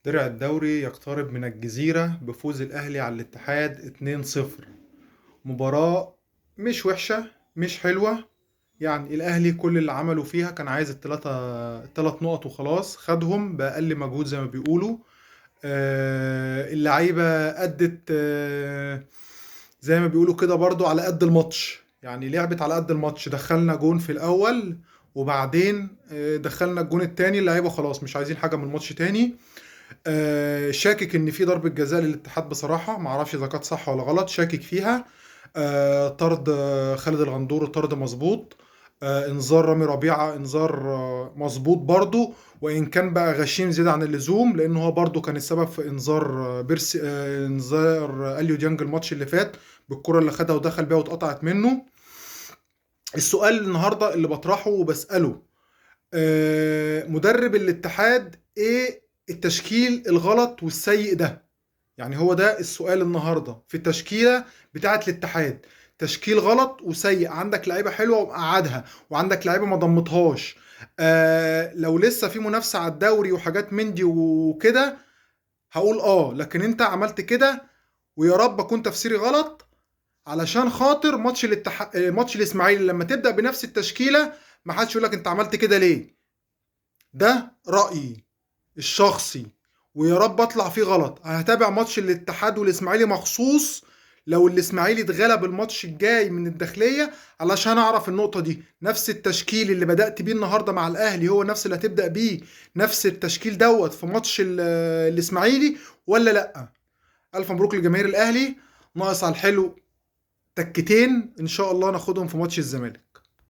درع الدوري يقترب من الجزيرة بفوز الأهلي على الاتحاد 2-0. مباراة مش وحشة، مش حلوة. يعني الأهلي كل اللي عمله فيها كان عايز التلات نقط وخلاص، خدهم بأقل مجهود زي ما بيقولوا. اللعيبة أدت زي ما بيقولوا كده برضو على قد الماتش، يعني لعبت على قد الماتش. دخلنا جون في الأول وبعدين دخلنا الجون التاني. اللعيبة خلاص مش عايزين حاجة من الماتش تاني. شاكك ان في ضربة جزاء للاتحاد بصراحة، معرفش اذا كانت صح ولا غلط، شاكك فيها. طرد خالد الغندور، طرد مظبوط. انذار رامي ربيعة، انذار مظبوط برضو. وان كان بقى غشيم زيادة عن اللزوم، لان هو برضو كان السبب في انذار بيرسي، انذار اليو ديانج الماتش اللي فات بالكرة اللي خدها ودخل بيها واتقطعت منه. السؤال النهارده اللي بطرحه وبسأله، مدرب الاتحاد ايه التشكيل الغلط والسيء ده؟ يعني هو ده السؤال النهارده في التشكيله بتاعه الاتحاد. تشكيل غلط وسيء، عندك لعيبه حلوه ومقعدها، وعندك لعيبه ما ضمتهاش. لو لسه في منافسه على الدوري وحاجات من دي وكده هقول لكن انت عملت كده، ويا رب اكون تفسيري غلط. علشان خاطر ماتش ماتش الاسماعيلي لما تبدا بنفس التشكيله، ما حدش يقول لك انت عملت كده ليه. ده رأيي الشخصي، ويا رب اطلع فيه غلط. هتابع ماتش الاتحاد والاسماعيلي مخصوص لو الاسماعيلي اتغلب الماتش الجاي من الداخلية، علشان اعرف النقطة دي. نفس التشكيل اللي بدأت بيه النهاردة مع الاهلي هو نفس اللي هتبدأ بيه، نفس التشكيل دوت في ماتش الاسماعيلي ولا لا. الف مبروك لجماهير الاهلي، ناقص على الحلو تكتين ان شاء الله ناخدهم في ماتش الزمالك.